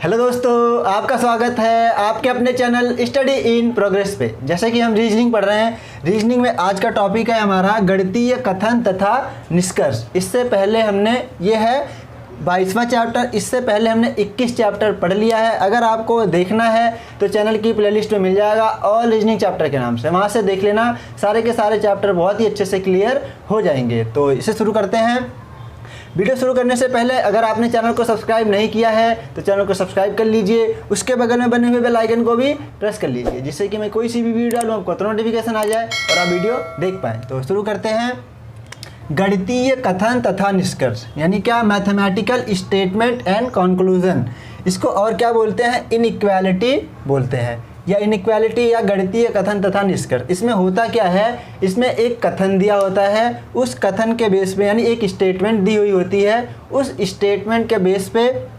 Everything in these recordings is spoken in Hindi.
हेलो दोस्तों, आपका स्वागत है आपके अपने चैनल स्टडी इन प्रोग्रेस पे। जैसे कि हम रीजनिंग पढ़ रहे हैं, रीजनिंग में आज का टॉपिक है हमारा गणितीय कथन तथा निष्कर्ष। इससे पहले हमने ये है 22वां चैप्टर, इससे पहले हमने 21 चैप्टर पढ़ लिया है। अगर आपको देखना है तो चैनल की प्लेलिस्ट में मिल जाएगा ऑल रीजनिंग चैप्टर के नाम से, वहाँ से देख लेना। सारे के सारे चैप्टर बहुत ही अच्छे से क्लियर हो जाएंगे। तो इसे शुरू करते हैं। वीडियो शुरू करने से पहले अगर आपने चैनल को सब्सक्राइब नहीं किया है तो चैनल को सब्सक्राइब कर लीजिए, उसके बगल में बने हुए बेल आइकन को भी प्रेस कर लीजिए, जिससे कि मैं कोई सी भी वीडियो डालूँ आपको तो नोटिफिकेशन आ जाए और आप वीडियो देख पाएँ। तो शुरू करते हैं। गणितीय कथन तथा निष्कर्ष यानी क्या? Mathematical statement and conclusion. इसको और क्या बोलते हैं? इनइक्वालिटी बोलते हैं, या इनइक्वालिटी या गणितीय कथन तथा निष्कर्ष। इसमें होता क्या है, इसमें एक कथन दिया होता है, उस कथन के बेस पे यानी एक स्टेटमेंट दी हुई होती है, उस स्टेटमेंट के बेस पे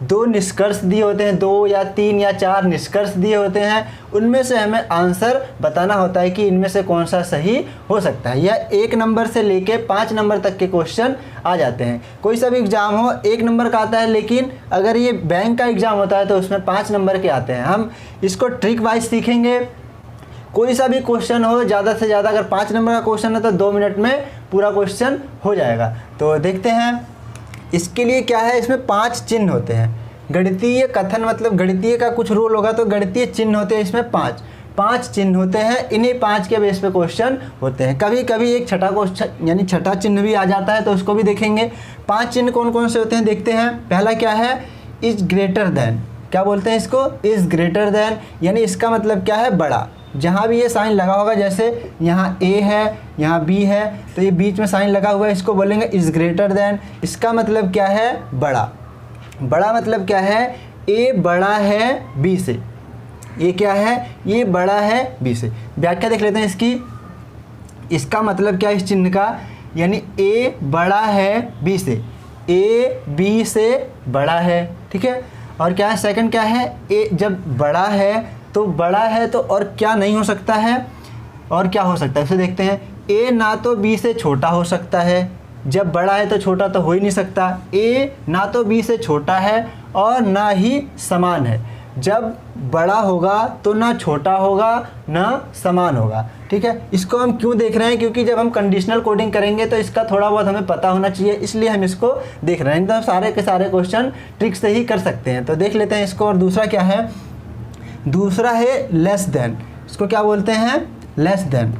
दो निष्कर्ष दिए होते हैं, 2 या 3 या 4 निष्कर्ष दिए होते हैं। उनमें से हमें आंसर बताना होता है कि इनमें से कौन सा सही हो सकता है। यह 1 नंबर से लेके 5 नंबर तक के क्वेश्चन आ जाते हैं। कोई सा भी एग्ज़ाम हो 1 नंबर का आता है, लेकिन अगर ये बैंक का एग्ज़ाम होता है तो उसमें 5 नंबर के आते हैं। हम इसको ट्रिक वाइज सीखेंगे। कोई सा भी क्वेश्चन हो, ज़्यादा से ज़्यादा अगर 5 नंबर का क्वेश्चन है तो 2 मिनट में पूरा क्वेश्चन हो जाएगा। तो देखते हैं इसके लिए क्या है। इसमें 5 चिन्ह होते हैं। गणितीय कथन मतलब गणितीय का कुछ रूल होगा तो गणितीय चिन्ह होते हैं। इसमें 5 चिन्ह होते हैं। इन्हीं 5 के बेस पे क्वेश्चन होते हैं। कभी कभी एक छठा क्वेश्चन यानी छठा चिन्ह भी आ जाता है, तो उसको भी देखेंगे। 5 चिन्ह कौन कौन से होते हैं देखते हैं। पहला क्या है? Is greater than. क्या बोलते हैं इसको? इज ग्रेटर देन, यानी इसका मतलब क्या है? बड़ा। जहाँ भी ये साइन लगा होगा, जैसे यहाँ ए है, यहाँ बी है, तो ये बीच में साइन लगा हुआ है, इसको बोलेंगे इज ग्रेटर देन। इसका मतलब क्या है? बड़ा। बड़ा मतलब क्या है? ए बड़ा है बी से। ये क्या है? ये बड़ा है बी से। व्याख्या देख लेते हैं इसकी। इसका मतलब क्या है इस चिन्ह का? यानी ए बड़ा है बी से, ए बी से बड़ा है। ठीक है। और क्या है? सेकंड क्या है? ए जब बड़ा है तो बड़ा है तो और क्या नहीं हो सकता है, और क्या हो सकता है उसे देखते हैं। ए ना तो बी से छोटा हो सकता है, जब बड़ा है तो छोटा तो हो ही नहीं सकता। ए ना तो बी से छोटा है और ना ही समान है। जब बड़ा होगा तो ना छोटा होगा ना समान होगा। ठीक है। इसको हम क्यों देख रहे हैं? क्योंकि जब हम कंडीशनल कोडिंग करेंगे तो इसका थोड़ा बहुत हमें पता होना चाहिए, इसलिए हम इसको देख रहे हैं। तो सारे के सारे क्वेश्चन ट्रिक से ही कर सकते हैं। तो देख लेते हैं इसको। और दूसरा क्या है? दूसरा है लेस देन। इसको क्या बोलते हैं? Less than.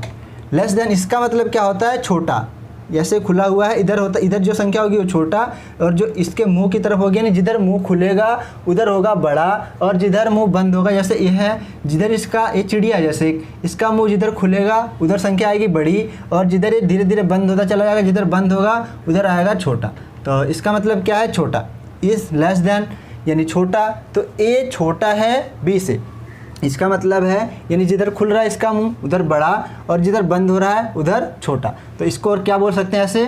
लेस देन इसका मतलब क्या होता है? छोटा। जैसे खुला हुआ है, इधर होता, इधर जो संख्या होगी वो छोटा, और जो इसके मुंह की तरफ होगी, यानी जिधर मुंह खुलेगा उधर होगा बड़ा, और जिधर मुंह बंद होगा, जैसे ये है, जिधर इसका ये चिड़िया जैसे इसका मुंह जिधर खुलेगा उधर संख्या आएगी बड़ी, और जिधर ये धीरे धीरे बंद होता चला जाएगा, जिधर बंद होगा उधर आएगा छोटा। तो इसका मतलब क्या है? छोटा। इज लेस देन यानी छोटा। तो ए छोटा है बी से, इसका मतलब है यानी जिधर खुल रहा है इसका मुंह उधर बड़ा, और जिधर बंद हो रहा है उधर छोटा। तो इसको और क्या बोल सकते हैं ऐसे?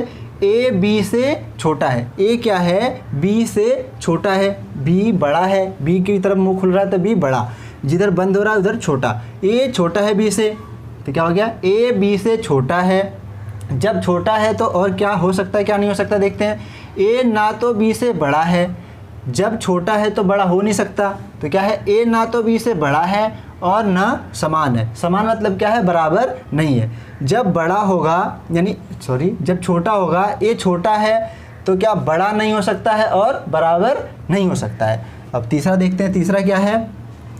ए बी से छोटा है। ए क्या है? बी से छोटा है। बी बड़ा है, बी की तरफ मुंह खुल रहा है तो बी बड़ा, जिधर बंद हो रहा है उधर छोटा। ए छोटा है बी से, तो क्या हो गया? ए बी से छोटा है। जब छोटा है तो और क्या हो सकता है क्या नहीं हो सकता देखते हैं। ए ना तो बी से बड़ा है, जब छोटा है तो बड़ा हो नहीं सकता, तो क्या है? ए ना तो बी से बड़ा है और ना समान है। समान मतलब क्या है? बराबर नहीं है। जब बड़ा होगा यानी जब छोटा होगा, ए छोटा है तो क्या बड़ा नहीं हो सकता है और बराबर नहीं हो सकता है। अब तीसरा देखते हैं। तीसरा क्या है?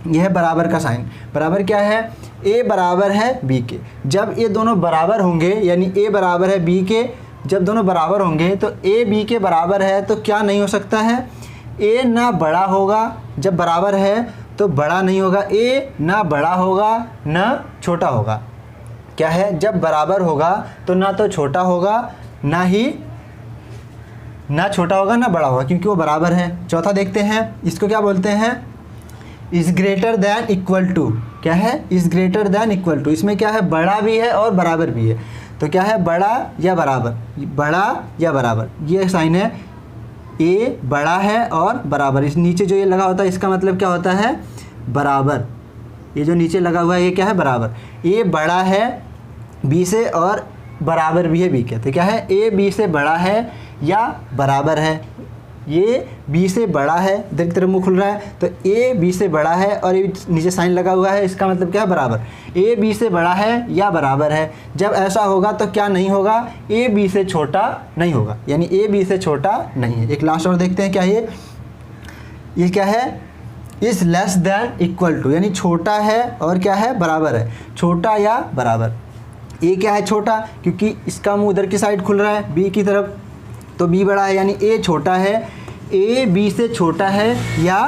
यह है बराबर का साइन। बराबर क्या है? ए बराबर है बी के। जब ये दोनों बराबर होंगे, यानी ए बराबर है बी के, जब दोनों बराबर होंगे तो ए बी के बराबर है तो क्या नहीं हो सकता है? ए ना बड़ा होगा, जब बराबर है तो बड़ा नहीं होगा। ए ना बड़ा होगा ना छोटा होगा। क्या है? जब बराबर होगा तो ना तो छोटा होगा ना छोटा होगा ना बड़ा होगा, क्योंकि वो बराबर है। चौथा देखते हैं। इसको क्या बोलते हैं? Is greater than equal to. क्या है? Is greater than equal to. इसमें क्या है? बड़ा भी है और बराबर भी है। तो क्या है? बड़ा या बराबर। बड़ा या बराबर, ये साइन है। ए बड़ा है और बराबर। इस नीचे जो ये लगा होता है इसका मतलब क्या होता है? बराबर। ये जो नीचे लगा हुआ है ये क्या है? बराबर। ए बड़ा है बी से और बराबर भी है बी के। तो क्या है? ए बी से बड़ा है या बराबर है। ये बी से बड़ा है, इधर की तरफ मुंह खुल रहा है, तो ए बी से बड़ा है और ये नीचे साइन लगा हुआ है, इसका मतलब क्या है, बराबर। ए बी से बड़ा है या बराबर है, जब ऐसा होगा तो क्या नहीं होगा, ए बी से छोटा नहीं होगा, यानी ए बी से छोटा नहीं है। एक लास्ट और देखते हैं क्या ये क्या है, is less than equal to, यानी छोटा है और क्या है, बराबर है, छोटा या बराबर। ए क्या है, छोटा, क्योंकि इसका मुंह उधर की साइड खुल रहा है बी की तरफ, तो बी बड़ा है, यानी ए छोटा है, ए बी से छोटा है या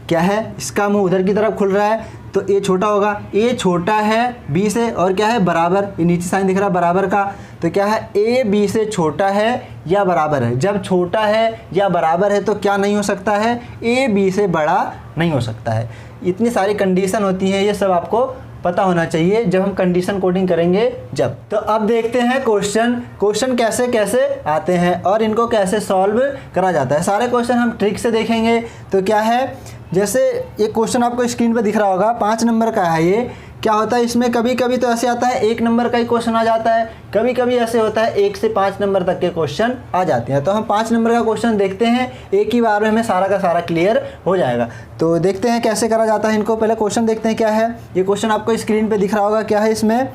क्या है, इसका मुंह उधर की तरफ खुल रहा है तो ए छोटा होगा, ए छोटा है बी से और क्या है, बराबर, ये नीचे साइन दिख रहा है बराबर का, तो क्या है, ए बी से छोटा है या बराबर है। जब छोटा है या बराबर है तो क्या नहीं हो सकता है, ए बी से बड़ा नहीं हो सकता है। इतनी सारी कंडीशन होती हैं, ये सब आपको पता होना चाहिए जब हम कंडीशन कोडिंग करेंगे जब। तो अब देखते हैं क्वेश्चन कैसे कैसे आते हैं और इनको कैसे सॉल्व करा जाता है। सारे क्वेश्चन हम ट्रिक से देखेंगे। तो क्या है, जैसे ये क्वेश्चन आपको स्क्रीन पर दिख रहा होगा, 5 नंबर का है। ये क्या होता है, इसमें कभी कभी तो ऐसे आता है 1 नंबर का ही क्वेश्चन आ जाता है, कभी कभी ऐसे होता है 1 से 5 नंबर तक के क्वेश्चन आ जाते हैं। तो हम 5 नंबर का क्वेश्चन देखते हैं, एक ही बार में हमें सारा का सारा क्लियर हो जाएगा। तो देखते हैं कैसे करा जाता है इनको। पहले क्वेश्चन देखते हैं क्या है। ये क्वेश्चन आपको स्क्रीन पे दिख रहा होगा, क्या है इसमें,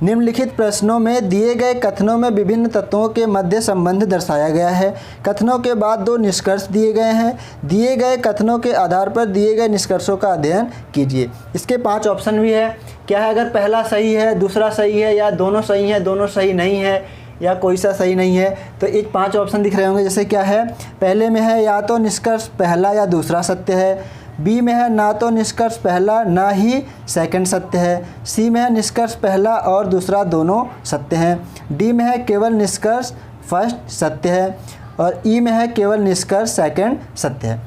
निम्नलिखित प्रश्नों में दिए गए कथनों में विभिन्न तत्वों के मध्य संबंध दर्शाया गया है। कथनों के बाद 2 निष्कर्ष दिए गए हैं। दिए गए कथनों के आधार पर दिए गए निष्कर्षों का अध्ययन कीजिए। इसके 5 ऑप्शन भी है। क्या है, अगर पहला सही है, दूसरा सही है, या दोनों सही है, दोनों सही नहीं है, या कोई सा सही नहीं है, तो एक 5 ऑप्शन दिख रहे होंगे। जैसे क्या है, पहले में है या तो निष्कर्ष पहला या दूसरा सत्य है। बी में है ना तो निष्कर्ष पहला ना ही सेकंड सत्य है। सी में है निष्कर्ष पहला और दूसरा दोनों सत्य हैं। डी में है केवल निष्कर्ष फर्स्ट सत्य है। और ई में है केवल निष्कर्ष सेकंड सत्य है।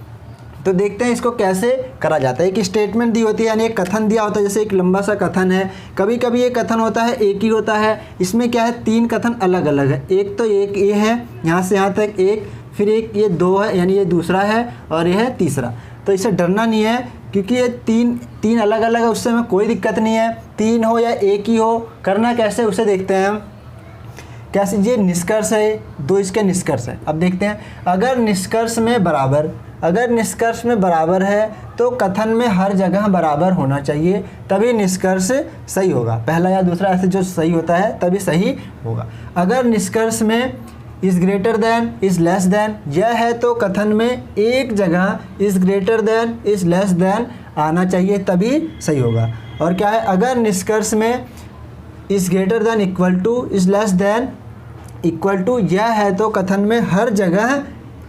तो देखते हैं इसको कैसे करा जाता है। एक स्टेटमेंट दी होती है, यानी एक कथन दिया होता है, जैसे एक लंबा सा कथन है। कभी कभी ये कथन होता है एक ही होता है, इसमें क्या है 3 कथन अलग अलग है। एक तो एक ये है, यहाँ से यहाँ तक एक, फिर एक ये 2 है, यानी ये दूसरा है और ये है तीसरा। तो इससे डरना नहीं है, क्योंकि ये तीन अलग अलग है, उससे हमें कोई दिक्कत नहीं है। 3 हो या एक ही हो, करना कैसे उसे देखते हैं हम। कैसे, ये निष्कर्ष है, 2 इसके निष्कर्ष है। अब देखते हैं, अगर निष्कर्ष में बराबर है तो कथन में हर जगह बराबर होना चाहिए, तभी निष्कर्ष सही होगा। पहला या दूसरा ऐसे जो सही होता है तभी सही होगा। अगर निष्कर्ष में is greater then is less then यह है तो कथन में एक जगह is greater then is less then आना चाहिए, तभी सही होगा। और क्या है, अगर निष्कर्ष में is greater than equal to is less than equal to यह है तो कथन में हर जगह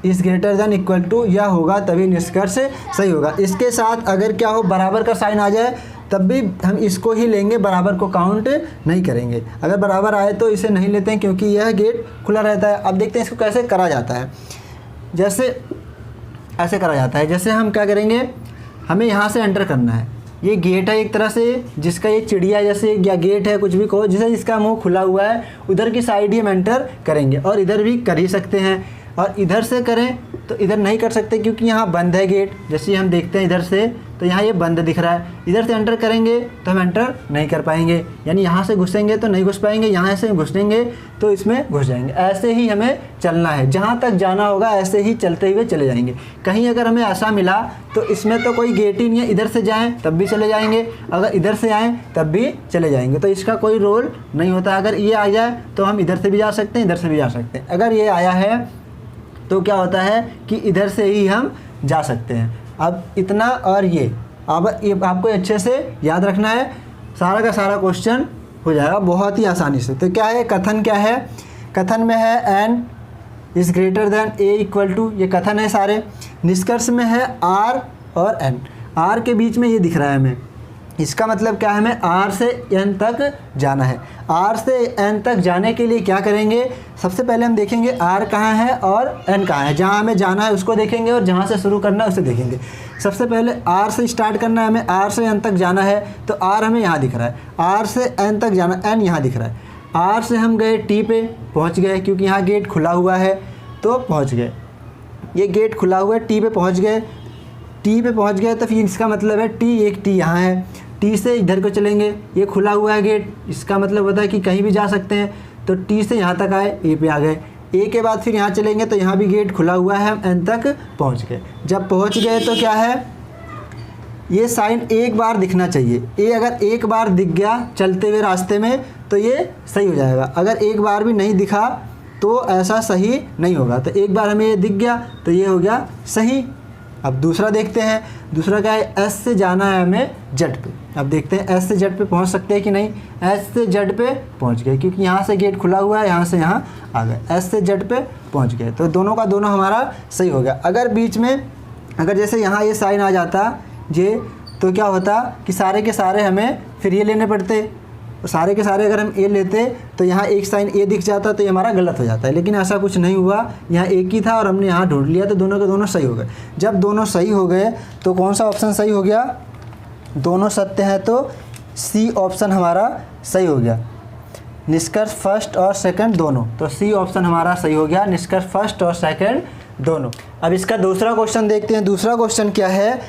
is greater than equal to यह होगा, तभी निष्कर्ष सही होगा। इसके साथ अगर क्या हो, बराबर का साइन आ जाए तब भी हम इसको ही लेंगे, बराबर को काउंट नहीं करेंगे। अगर बराबर आए तो इसे नहीं लेते हैं, क्योंकि यह गेट खुला रहता है। अब देखते हैं इसको कैसे करा जाता है। जैसे ऐसे करा जाता है, जैसे हम क्या करेंगे, हमें यहाँ से एंटर करना है। ये गेट है एक तरह से, जिसका ये चिड़िया जैसे, या गेट है कुछ भी कहो, जिसे जिसका मुंह खुला हुआ है, उधर की साइड ही हम एंटर करेंगे। और इधर भी कर ही सकते हैं, और इधर से करें तो इधर नहीं कर सकते, क्योंकि यहाँ बंद है गेट। जैसे हम देखते हैं इधर से, तो यहाँ ये बंद दिख रहा है। इधर से एंटर करेंगे तो हम एंटर नहीं कर पाएंगे, यानी यहाँ से घुसेंगे तो नहीं घुस पाएंगे, यहाँ से घुसेंगे तो इसमें घुस जाएंगे। ऐसे ही हमें चलना है, जहाँ तक जाना होगा ऐसे ही चलते हुए चले जाएंगे। कहीं अगर हमें ऐसा मिला तो इसमें तो कोई गेट ही नहीं है, इधर से जाएँ तब भी चले जाएंगे, अगर इधर से आएँ तब भी चले जाएंगे। तो इसका कोई रोल नहीं होता। अगर ये आ जाए तो हम इधर से भी जा सकते हैं, इधर से भी जा सकते हैं। अगर ये आया है तो क्या होता है कि इधर से ही हम जा सकते हैं। अब इतना और ये, अब ये आपको अच्छे से याद रखना है, सारा का सारा क्वेश्चन हो जाएगा बहुत ही आसानी से। तो क्या है, कथन क्या है, कथन में है n is greater than a equal to, ये कथन है सारे। निष्कर्ष में है आर और एन, आर के बीच में ये दिख रहा है हमें, इसका मतलब क्या है, हमें आर से एन तक जाना है। आर से एन तक जाने के लिए क्या करेंगे, सबसे पहले हम देखेंगे आर कहाँ है और एन कहाँ है। जहाँ हमें जाना है उसको देखेंगे और जहाँ से शुरू करना है उसे देखेंगे। सबसे पहले आर से स्टार्ट करना है, हमें आर से एन तक जाना है, तो आर हमें यहाँ दिख रहा है। आर से एन तक जाना, एन यहाँ दिख रहा है। आर से हम गए टी पे, पहुँच गए, क्योंकि यहाँ गेट खुला हुआ है तो पहुँच गए। ये गेट खुला हुआ है, टी पे पहुँच गए। टी पे पहुँच गए तो फिर इसका मतलब है टी, एक टी यहाँ है, टी से इधर को चलेंगे, ये खुला हुआ है गेट, इसका मतलब होता है कि कहीं भी जा सकते हैं। तो टी से यहाँ तक आए, ए पे आ गए। ए के बाद फिर यहाँ चलेंगे तो यहाँ भी गेट खुला हुआ है, हम एन तक पहुँच गए। जब पहुँच गए तो क्या है, ये साइन एक बार दिखना चाहिए। ए अगर एक बार दिख गया चलते हुए रास्ते में तो ये सही हो जाएगा। अगर एक बार भी नहीं दिखा तो ऐसा सही नहीं होगा। तो एक बार हमें ये दिख गया तो ये हो गया सही। अब दूसरा देखते हैं, दूसरा क्या है, एस से जाना है हमें जेड पे। अब देखते हैं एस से जेड पे पहुंच सकते हैं कि नहीं। एस से जेड पे पहुंच गए क्योंकि यहाँ से गेट खुला हुआ है, यहाँ से यहाँ आ गए, एस से जेड पे पहुंच गए। तो दोनों का दोनों हमारा सही हो गया। अगर बीच में अगर जैसे यहाँ ये साइन आ जाता जे, तो क्या होता कि सारे के सारे हमें फिर ये लेने पड़ते। सारे के सारे अगर हम ए लेते तो यहाँ एक साइन ए दिख जाता तो ये हमारा गलत हो जाता है। लेकिन ऐसा कुछ नहीं हुआ, यहाँ एक ही था और हमने यहाँ ढूंढ लिया तो दोनों के दोनों सही हो गए। जब दोनों सही हो गए तो कौन सा ऑप्शन सही हो गया, दोनों सत्य हैं तो सी ऑप्शन हमारा सही हो गया। निष्कर्ष फर्स्ट और सेकंड दोनों, तो सी ऑप्शन हमारा सही हो गया, निष्कर्ष फर्स्ट और सेकंड दोनों। अब इसका दूसरा क्वेश्चन देखते हैं। दूसरा क्वेश्चन क्या है,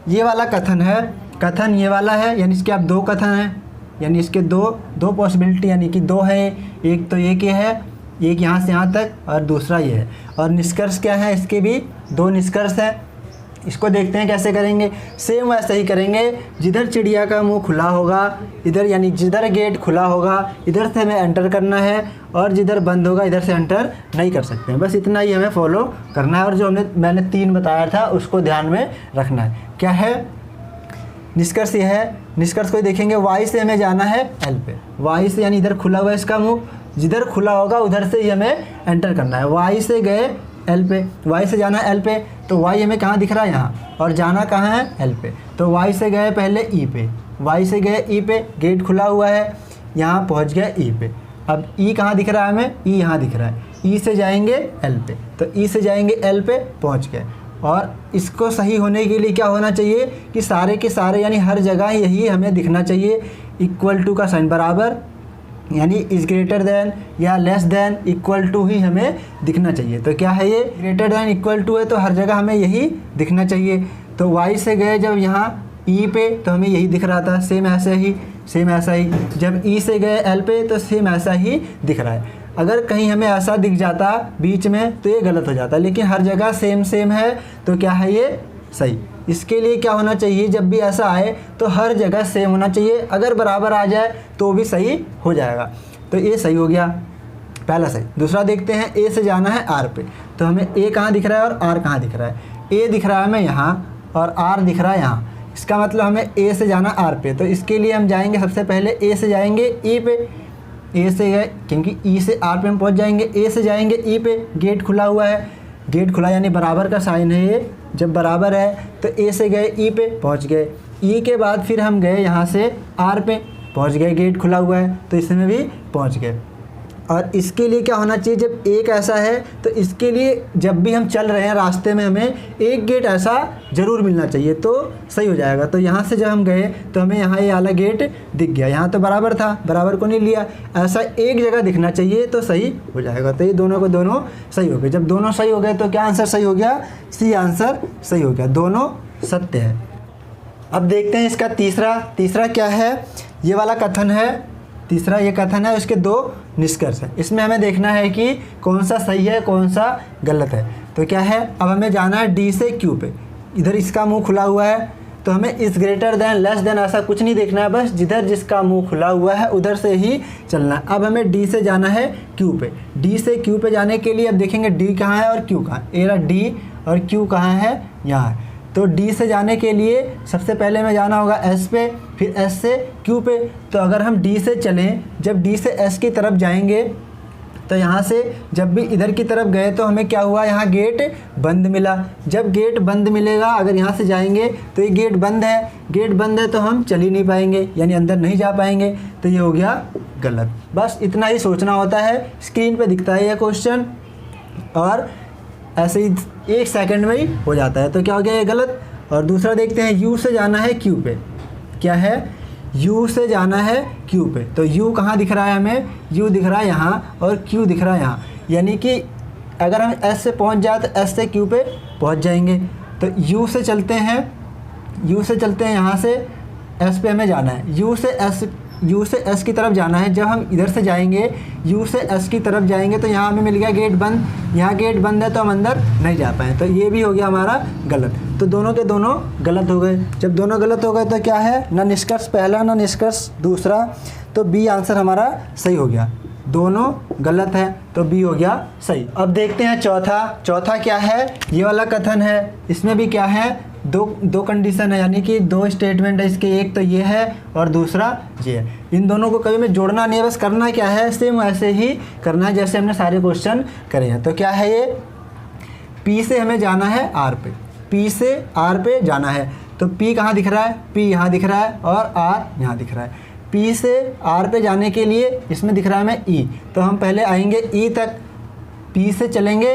ये वाला कथन है, कथन ये वाला है, यानी इसके अब दो कथन हैं, यानी इसके दो पॉसिबिलिटी, यानी कि दो है। एक तो ये के है, एक यहाँ से यहाँ तक, और दूसरा ये है। और निष्कर्ष क्या है, इसके भी दो निष्कर्ष हैं। इसको देखते हैं कैसे करेंगे। सेम वैसे ही करेंगे, जिधर चिड़िया का मुंह खुला होगा इधर, यानी जिधर गेट खुला होगा इधर से हमें एंटर करना है, और जिधर बंद होगा इधर से एंटर नहीं कर सकते हैं। बस इतना ही हमें फॉलो करना है। और जो मैंने 3 बताया था उसको ध्यान में रखना है। क्या है निष्कर्ष, ये है निष्कर्ष को देखेंगे। वाई से हमें जाना है एल पे, वाई से यानी इधर खुला हुआ है इसका मुंह, जिधर खुला होगा उधर से ही हमें एंटर करना है। वाई से गए एल पे, वाई से जाना है एल पे, तो वाई हमें कहाँ दिख रहा है यहाँ, और जाना कहाँ है एल पे। तो वाई से गए पहले ई पे, वाई से गए ई पे, गेट खुला हुआ है, यहाँ पहुँच गए ई पे। अब ई कहाँ दिख रहा है हमें, ई यहाँ दिख रहा है। ई से जाएंगे एल पे, तो ई से जाएंगे एल पे, पहुँच गए। और इसको सही होने के लिए क्या होना चाहिए कि सारे के सारे यानी हर जगह यही हमें दिखना चाहिए। इक्वल टू का साइन बराबर, यानी इज़ ग्रेटर देन या लेस देन इक्वल टू ही हमें दिखना चाहिए। तो क्या है ये, ग्रेटर देन इक्वल टू है तो हर जगह हमें यही दिखना चाहिए। तो वाई से गए जब यहाँ ई पे तो हमें यही दिख रहा था, सेम ऐसा ही। जब ई से गए एल पे तो सेम ऐसा ही दिख रहा है। अगर कहीं हमें ऐसा दिख जाता बीच में तो ये गलत हो जाता, लेकिन हर जगह सेम है तो क्या है ये सही। इसके लिए क्या होना चाहिए, जब भी ऐसा आए तो हर जगह सेम होना चाहिए। अगर बराबर आ जाए तो भी सही हो जाएगा। तो ये सही हो गया, पहला सही। दूसरा देखते हैं, ए से जाना है आर पे, तो हमें ए कहाँ दिख रहा है और आर कहाँ दिख रहा है। ए दिख रहा है हमें यहाँ और आर दिख रहा है यहाँ। इसका मतलब हमें ए से जाना आर पे, तो इसके लिए हम जाएंगे सबसे पहले ए से जाएंगे ई पे। ए से गए क्योंकि ई से आर पे हम पहुंच जाएंगे, ए से जाएंगे ई पे, गेट खुला हुआ है, गेट खुला यानी बराबर का साइन है ये, जब बराबर है तो ए से गए ई पे पहुंच गए। ई के बाद फिर हम गए यहाँ से आर पे, पहुंच गए, गेट खुला हुआ है तो इसमें भी पहुंच गए। और इसके लिए क्या होना चाहिए, जब एक ऐसा है तो इसके लिए जब भी हम चल रहे हैं रास्ते में हमें एक गेट ऐसा ज़रूर मिलना चाहिए तो सही हो जाएगा। तो यहाँ से जब हम गए तो हमें यहाँ ये वाला गेट दिख गया, यहाँ तो बराबर था, बराबर को नहीं लिया, ऐसा एक जगह दिखना चाहिए तो सही हो जाएगा। तो ये दोनों को दोनों सही हो गए। जब दोनों सही हो गए तो क्या आंसर सही हो गया, सी आंसर सही हो गया, दोनों सत्य है। अब देखते हैं इसका तीसरा क्या है, ये वाला कथन है, तीसरा ये कथन है, उसके 2 निष्कर्ष है। इसमें हमें देखना है कि कौन सा सही है कौन सा गलत है। तो क्या है, अब हमें जाना है डी से क्यू पे, इधर इसका मुंह खुला हुआ है तो हमें इस ग्रेटर देन लेस देन ऐसा कुछ नहीं देखना है, बस जिधर जिसका मुंह खुला हुआ है उधर से ही चलना है। अब हमें डी से जाना है क्यू पे, डी से क्यू पे जाने के लिए अब देखेंगे डी कहाँ है और क्यू कहाँ है। एरा डी और क्यू कहाँ है, यहाँ है। तो डी से जाने के लिए सबसे पहले हमें जाना होगा एस पे, फिर एस से क्यू पे। तो अगर हम डी से चलें, जब डी से एस की तरफ जाएंगे तो यहाँ से जब भी इधर की तरफ गए तो हमें क्या हुआ, यहाँ गेट बंद मिला। जब गेट बंद मिलेगा, अगर यहाँ से जाएंगे तो ये गेट बंद है, गेट बंद है तो हम चल ही नहीं पाएंगे, यानी अंदर नहीं जा पाएंगे, तो ये हो गया गलत। बस इतना ही सोचना होता है। स्क्रीन पे दिखता है ये क्वेश्चन और ऐसे ही 1 सेकंड में ही हो जाता है। तो क्या हो गया, ये गलत। और दूसरा देखते हैं, यू से जाना है क्यू पे। क्या है, U से जाना है Q पे, तो U कहाँ दिख रहा है हमें, U दिख रहा है यहाँ और Q दिख रहा है यहाँ। यानी कि अगर हम S से पहुँच जाए तो S से Q पे पहुँच जाएंगे। तो U से चलते हैं यहाँ से S पे हमें जाना है, U से S यू से एस की तरफ जाना है। जब हम इधर से जाएंगे यू से एस की तरफ जाएंगे तो यहाँ हमें मिल गया गेट बंद, यहाँ गेट बंद है तो हम अंदर नहीं जा पाए, तो ये भी हो गया हमारा गलत। तो दोनों के दोनों गलत हो गए। जब दोनों गलत हो गए तो क्या है, ना निष्कर्ष पहला ना निष्कर्ष दूसरा, तो बी आंसर हमारा सही हो गया। दोनों गलत है तो बी हो गया सही। अब देखते हैं चौथा क्या है, ये वाला कथन है। इसमें भी क्या है, दो कंडीशन है, यानी कि दो स्टेटमेंट है इसके, एक तो ये है और दूसरा ये है। इन दोनों को कभी में जोड़ना नहीं है, बस करना क्या है, सेम ऐसे ही करना है जैसे हमने सारे क्वेश्चन करे हैं। तो क्या है ये, पी से हमें जाना है आर पे, पी से आर पे जाना है। तो पी कहाँ दिख रहा है, पी यहाँ दिख रहा है और आर यहाँ दिख रहा है। पी से आर पे जाने के लिए इसमें दिख रहा है हमें ई, तो हम पहले आएंगे ई तक, पी से चलेंगे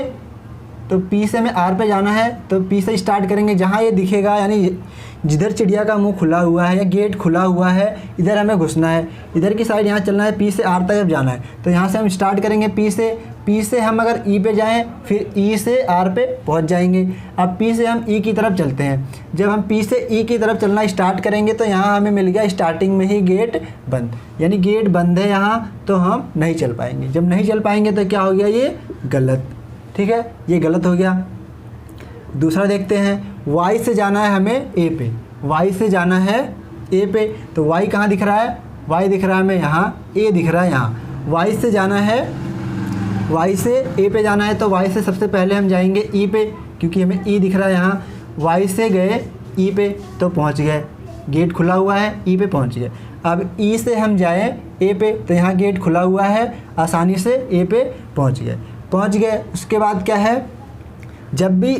तो पी से हमें आर पे जाना है, तो पी से स्टार्ट करेंगे जहाँ ये दिखेगा, यानी जिधर चिड़िया का मुंह खुला हुआ है या गेट खुला हुआ है इधर हमें घुसना है, इधर की साइड यहाँ चलना है, पी से आर तक जाना है। तो यहाँ से हम स्टार्ट करेंगे पी से हम अगर ई पे जाएं फिर ई से आर पे पहुँच जाएंगे। अब पी से हम ई की तरफ चलते हैं। जब हम पी से ई की तरफ चलना स्टार्ट करेंगे तो यहाँ हमें मिल गया स्टार्टिंग में ही गेट बंद, यानी गेट बंद है यहाँ, तो हम नहीं चल पाएंगे। जब नहीं चल पाएंगे तो क्या हो गया, ये गलत, ठीक है, ये गलत हो गया। दूसरा देखते हैं, वाई से जाना है हमें ए पे, वाई से जाना है ए पे, तो वाई कहाँ दिख रहा है, वाई दिख रहा है हमें यहाँ, ए दिख रहा है यहाँ। वाई से जाना है, वाई से ए पे जाना है, तो वाई से सबसे पहले हम जाएंगे ई पे, क्योंकि हमें ई दिख रहा है यहाँ। वाई से गए ई पे तो पहुँच गए, गेट खुला हुआ है, ई पे पहुँच गए। अब ई से हम जाएँ ए पे तो यहाँ गेट खुला हुआ है, आसानी से ए पे पहुँच गए। उसके बाद क्या है, जब भी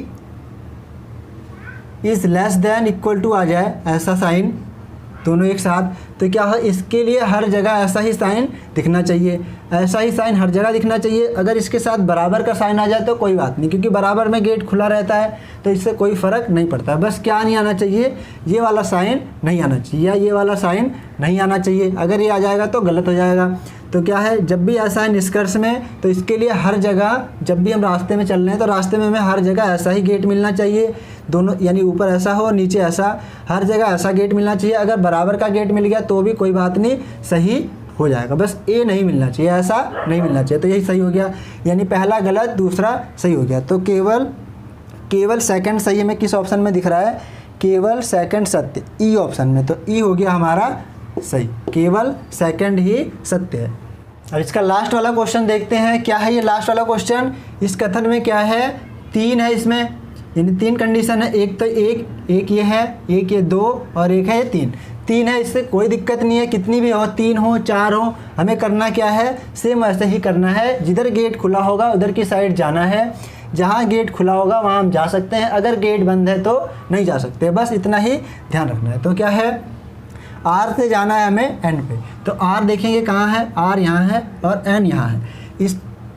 is less than equal to आ जाए ऐसा साइन, दोनों एक साथ, तो क्या है, इसके लिए हर जगह ऐसा ही साइन दिखना चाहिए, ऐसा ही साइन हर जगह दिखना चाहिए। अगर इसके साथ बराबर का साइन आ जाए तो कोई बात नहीं, क्योंकि बराबर में गेट खुला रहता है तो इससे कोई फ़र्क नहीं पड़ता। बस क्या नहीं आना चाहिए, ये वाला साइन नहीं आना चाहिए या ये वाला साइन नहीं आना चाहिए। अगर ये आ जाएगा तो गलत हो जाएगा। तो क्या है, जब भी ऐसा है निष्कर्ष में, तो इसके लिए हर जगह जब भी हम रास्ते में चल रहे हैं तो रास्ते में हमें हर जगह ऐसा ही गेट मिलना चाहिए, दोनों, यानी ऊपर ऐसा हो नीचे ऐसा, हर जगह ऐसा गेट मिलना चाहिए। अगर बराबर का गेट मिल गया तो भी कोई बात नहीं, सही हो जाएगा, बस ए नहीं मिलना चाहिए, ऐसा नहीं मिलना चाहिए। तो यही सही हो गया, यानी पहला गलत दूसरा सही हो गया। तो केवल सेकंड सही हमें किस ऑप्शन में दिख रहा है, केवल सेकंड सत्य, ई ऑप्शन में। तो ई हो गया हमारा सही, केवल सेकंड ही सत्य है। अब इसका लास्ट वाला क्वेश्चन देखते हैं, क्या है ये लास्ट वाला क्वेश्चन। इस कथन में क्या है, 3 है इसमें, यानी 3 कंडीशन है, एक तो एक ये है, एक ये 2 और एक है ये 3 है। इससे कोई दिक्कत नहीं है, कितनी भी हो, 3 हो 4 हो, हमें करना क्या है, सेम ऐसे ही करना है। जिधर गेट खुला होगा उधर की साइड जाना है, जहाँ गेट खुला होगा वहाँ हम जा सकते हैं, अगर गेट बंद है तो नहीं जा सकते, बस इतना ही ध्यान रखना है। तो क्या है, आर से जाना है हमें एन पे, तो आर देखेंगे कहाँ है, आर यहाँ है और एन यहाँ है।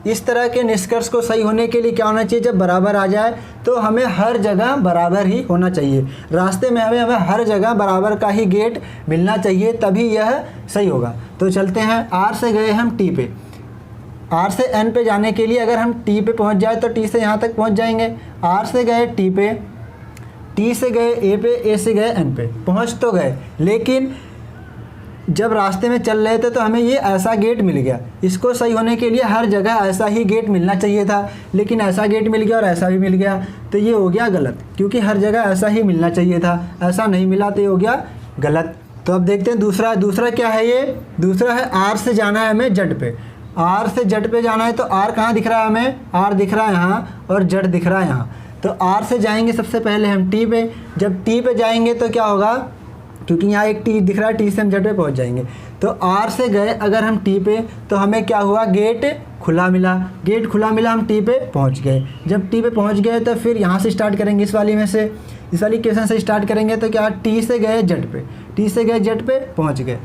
इस तरह के निष्कर्ष को सही होने के लिए क्या होना चाहिए, जब बराबर आ जाए तो हमें हर जगह बराबर ही होना चाहिए। रास्ते में हमें हर जगह बराबर का ही गेट मिलना चाहिए, तभी यह सही होगा। तो चलते हैं, आर से गए हम टी पे, आर से एन पे जाने के लिए अगर हम टी पे पहुंच जाए तो टी से यहाँ तक पहुंच जाएंगे। आर से गए टी पे, टी से गए ए पे, ए से गए एन पे, पहुंच तो गए, लेकिन जब रास्ते में चल रहे थे तो हमें ये ऐसा गेट मिल गया। इसको सही होने के लिए हर जगह ऐसा ही गेट मिलना चाहिए था, लेकिन ऐसा गेट मिल गया और ऐसा भी मिल गया, तो ये हो गया गलत, क्योंकि हर जगह ऐसा ही मिलना चाहिए था, ऐसा नहीं मिला तो ये हो गया गलत। तो अब देखते हैं दूसरा क्या है, ये दूसरा है आर से जाना है हमें जड पे, आर से जड पे जाना है। तो आर कहाँ दिख रहा है हमें, आर दिख रहा है यहाँ और जड दिख रहा है यहाँ। तो आर से जाएंगे सबसे पहले हम टी पे, जब टी पे जाएंगे तो क्या होगा, क्योंकि यहाँ एक टी दिख रहा है, टी से हम जड पे पहुँच जाएंगे। तो आर से गए अगर हम टी पे तो हमें क्या हुआ, गेट खुला मिला, गेट खुला मिला, हम टी पे पहुँच गए। जब टी पे पहुँच गए तो फिर यहाँ से स्टार्ट करेंगे, इस वाली क्वेश्चन से स्टार्ट करेंगे। तो क्या, टी से गए जड पे, टी से गए जड पे पहुँच गए।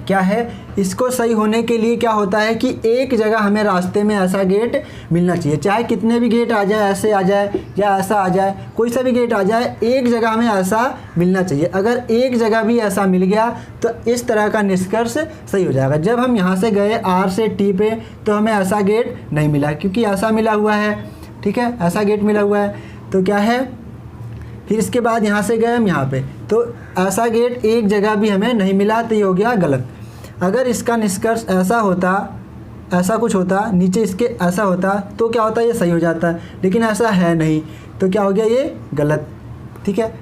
क्या है, इसको सही होने के लिए क्या होता है कि एक जगह हमें रास्ते में ऐसा गेट मिलना चाहिए, चाहे कितने भी गेट आ जाए, ऐसे आ जाए या ऐसा आ जाए, कोई सा भी गेट आ जाए, एक जगह हमें ऐसा मिलना चाहिए। अगर एक जगह भी ऐसा मिल गया तो इस तरह का निष्कर्ष सही हो जाएगा। जब हम यहाँ से गए आर से टी पे तो हमें ऐसा गेट नहीं मिला, क्योंकि ऐसा मिला हुआ है, ठीक है, ऐसा गेट मिला हुआ है। तो क्या है, फिर इसके बाद यहाँ से गए हम यहाँ पे, तो ऐसा गेट एक जगह भी हमें नहीं मिला, तो ये हो गया गलत। अगर इसका निष्कर्ष ऐसा होता, ऐसा कुछ होता, नीचे इसके ऐसा होता, तो क्या होता, ये सही हो जाता, लेकिन ऐसा है नहीं, तो क्या हो गया, ये गलत। ठीक है,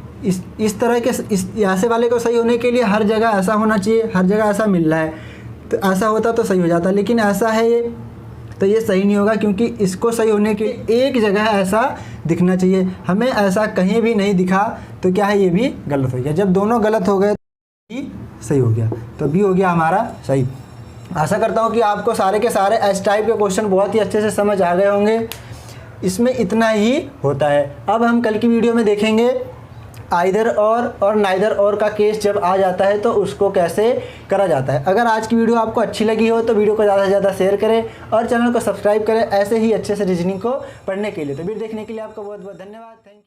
इस तरह के इस ऐसे वाले को सही होने के लिए हर जगह ऐसा होना चाहिए, हर जगह ऐसा मिल रहा है, तो ऐसा होता तो सही हो जाता, लेकिन ऐसा है ये, तो ये सही नहीं होगा, क्योंकि इसको सही होने के लिए एक जगह ऐसा दिखना चाहिए, हमें ऐसा कहीं भी नहीं दिखा, तो क्या है, ये भी गलत हो गया। जब दोनों गलत हो गए तो बी सही हो गया, तो बी हो गया हमारा सही। आशा करता हूँ कि आपको सारे के सारे एस टाइप के क्वेश्चन बहुत ही अच्छे से समझ आ गए होंगे। इसमें इतना ही होता है। अब हम कल की वीडियो में देखेंगे आइदर और नाइदर और का केस जब आ जाता है तो उसको कैसे करा जाता है। अगर आज की वीडियो आपको अच्छी लगी हो तो वीडियो को ज़्यादा से ज़्यादा शेयर करें और चैनल को सब्सक्राइब करें ऐसे ही अच्छे से रीजनिंग को पढ़ने के लिए। तो वीडियो देखने के लिए आपका बहुत बहुत धन्यवाद। Thank you.